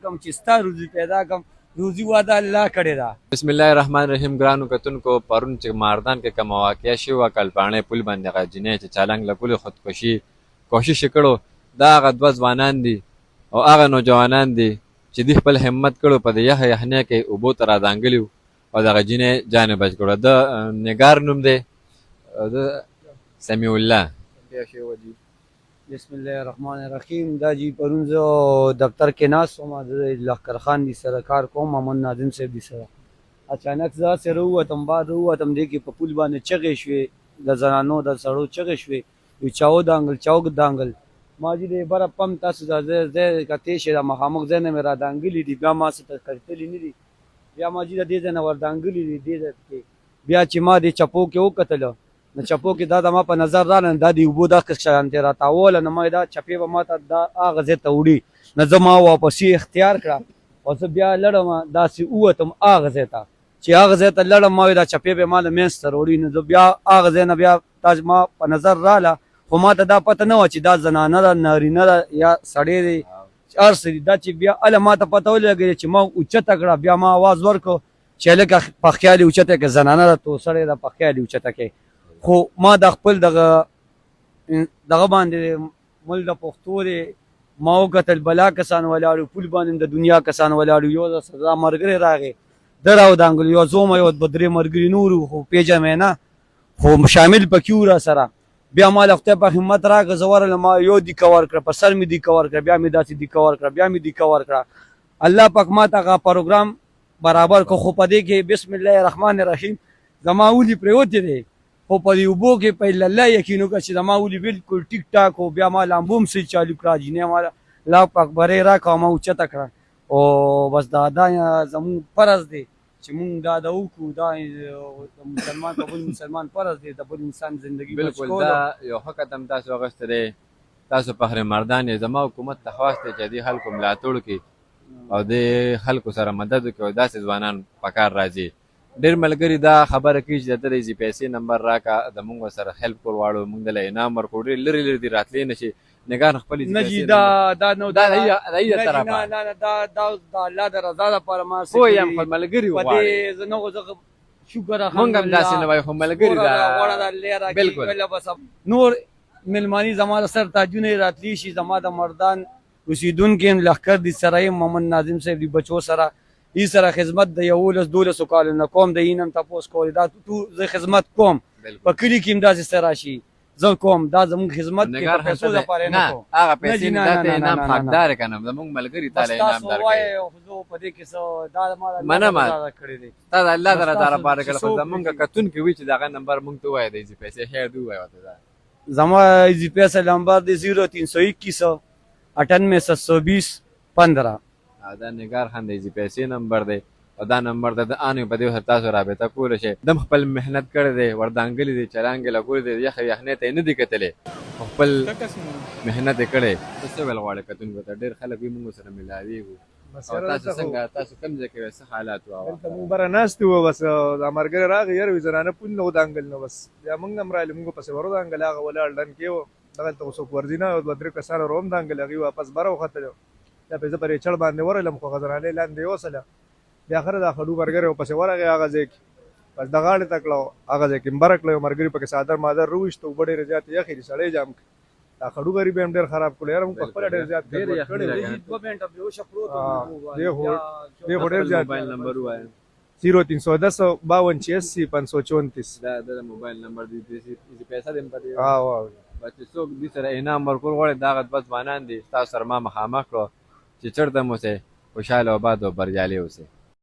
کم چې ستا روزي پیدا کم روزي واده الله کړې ده. بسم الله الرحمن الرحیم. ګرانو کتونکو، پرون چې ماردان کې کومه واقعه شوې وه، کلپاڼې پل باندې هغه جینۍ چې چالنګ له پولې خودکشي کوشش یې کړو، دا هغه دوه ځوانان دي او هغه نوجوانان دي چې دوی خپل همت کړو په دې یخه یخنۍ کې اوبو ته رادانګلي وو او دغه جینۍ جان یې بچ کړو. د نګار نوم دی او د سمیع الله. بسم الله الرحمن الرحیم. دا جی پرون زه دفتر کې ناست وم، د لښکر خان دي سره کار کوم، محمد ناظم صاحب دي سره. اچانک زه سره ووتم، بار ووتم، دی کې په پول باندې چغې شوې، د زنانو د سړو چغې شوې، وي چاو دانګل چاو دانګل. ما چې د بره پم تاسو ځای کتې شي د مخامخ ځای نه مې را دانګلي دي، بیا ما څه ته کتلي نه دي، بیا ما چې د دې ځای نه ور دانګلي دي دې ځای کې. بیا چې ما دې چپو کې وکتله نو چپو کې دا د ما په نظر راغله، دا د اوبو دا شانتې راتاوله، نو ما دا چپې به ما ته دا هغه ځای ته وړي، نو زه ما واپسي اختیار کړه او زه بیا لړم داسې ووتم هغه ځای ته. چې هغه ځای ته لړم ما دا چپې به ما له منځ ته راوړي، نو زه بیا هغه ځای نه بیا تا ما په نظر راغله، خو ما ته دا پته نه وه چې دا زنانه ده نارینه ده یا سړی دی هر څه دي. دا چې بیا هله ما ته پته ولګېده چې ما اوچته کړه، بیا ما آواز ورکړو چې هلکه په خیال یې اوچته کړه، زنانه ده تو سړی ده په خیال یې اوچته کړې. خو ما د خپل دغه باندې مل د پښتو دی ما وکتل، بلا کسان ولاړو، پول باندې د دنیا کسان ولاړو، یو د سزا ملګری راغی ده راودانګلو، یو زه وم یو دوه درې ملګري نور وو، خو پېژنم یې نه، خو شامل پکې وو را سره. بیا ما له خدای په همت راکړه، زه ورغلم، ما یو دیکه ورکړه، په سر مې دیکه ورکړه، بیا مې داسې دیکه ورکړه، بیا مې دیکه ورکړه. الله پاک ما ته هغه پروګرام برابر کړو، خو په دې کې بسم الله الرحمن الرحیم زما ولي پرېوتې دی، خو په دې اوبو کې په الله یقین وکړه چې زما ولي بالکل ټیک ټاک و. بیا ما لامبو هم سل چالو کړه، جینۍ ما الله پاک بری راکړه، ما اوچته کړه. او بس دا زمونږ فرض دی چې مونږ دا وکړو، دا د مسلمان په بل مسلمان فرض دی د بل انسان زندگی بچ کول. بالکل دا یو ښه قدم تاسو اخیستی دی. تاسو فخر مردان یې. زما حکومت ته خواست دی چې دې خلکو ملاتړ وکړي او دې خلکو سره مدد وکړي او داسې ځوانان په کار راځي. ډېر ملګري دا خبره کوي چې د ده د اضافي پیسې نمبر راکړه، د مونږ سره هیلپ کول غواړو، مونږ دله انعام ورکړو، ډېر لرې لرې دي راتلی نه شي. نګار خپل نه جي دا نو دا د الله د رضا لپاره ما خو یم خپل ملګري غواړي. زه نه زه شکر مونږ هم داسې نه وایو، خو ملګري بالکل نور ملماني زما سر تاجونه راتلی شي، زما د مردان اوسېدونکي یم، لښکر دي سره یم، محمد ناظم صاحب دي بچو سره ای سره خدمت د 11-12 کالو نه کوم، د اینم تپوس کولی دا زه خدمت کوم، په کلي کې هم داسې سره شي زه کوم، دا زمونږ خدمت کې په پیسو دپاره نه کوم. هغه پیسې نه دا ته انعام حقدار که نه، زمونږ ملګري تا له انعام درکوي. تاسو وایئ زه په دې کې څه دا ما منمه کړی دی، تا د الله د رضا لپاره کړه، خو زمونږ کتونکي وي چې د هغه نمبر مونږ ته ووایه، د اضافي پیسې خیر دې ووایه ورته. دا زما اضافي پیسې نمبر دی 0321 98 720 15. دا نګار خان د اضافي پیسې نمبر دی او دا نمبر د انو په دې سره تاسو رابطه کولی شئ. دم خپل محنت کړی دی، وردانګلي دی، چلانګې لګولي دی، یخه یخنۍ ته یې نه دي کتلی، خپل محنت یې کړی. ته څه ویل غواړې کتونکو ته؟ ډېر خلک وي مونږ سره ملاوېږو، او تاسو څنګه تاسو کوم ځای کې څه حالات وو؟ دلته مونږ بره ناست وو، بس دا ملګری راغی، یار وي زنانه پول نه ودانګل نو بس بیا مونږ هم راغلي، مونږ پسې ورودانګل، هغه ولاړ ډن کې وو، دغلته خو څوک ورځي نه، دوه درې کسانو روم دانګل، هغوی واپس بره وختلو. بیا پې زه په ریچړ باندې ورغلم، خو خزرانې لاندې یوسله، بیا اخره دا خډو ملګری ورپسې ورغی هغه ځای کې، بس د غاړې ته کړه، هغه ځای کې مبره کړه، یو ملګري پکې څادر مادر روویشته، اوبه ډېرې زیاتې یخې دي، سړی جام کړي، دا خډو غریب یې هم ډېر خراب کړو. یاره مونږ په خپله ډېر زیات دې خو ډېر زیات. موبایل نمبر ووایه. 0310 52 86 534. دا د موبایل نمبر دی، پیسه دې هم په دې واو. بس چې څوک دې سره انعام ورکول غواړي، دا هغه دوه ځوانان دي ستاسو سره ما مخامخ کړو چې چېرته مو اوسئ، خوشحاله آباد او بریالي اوسئ.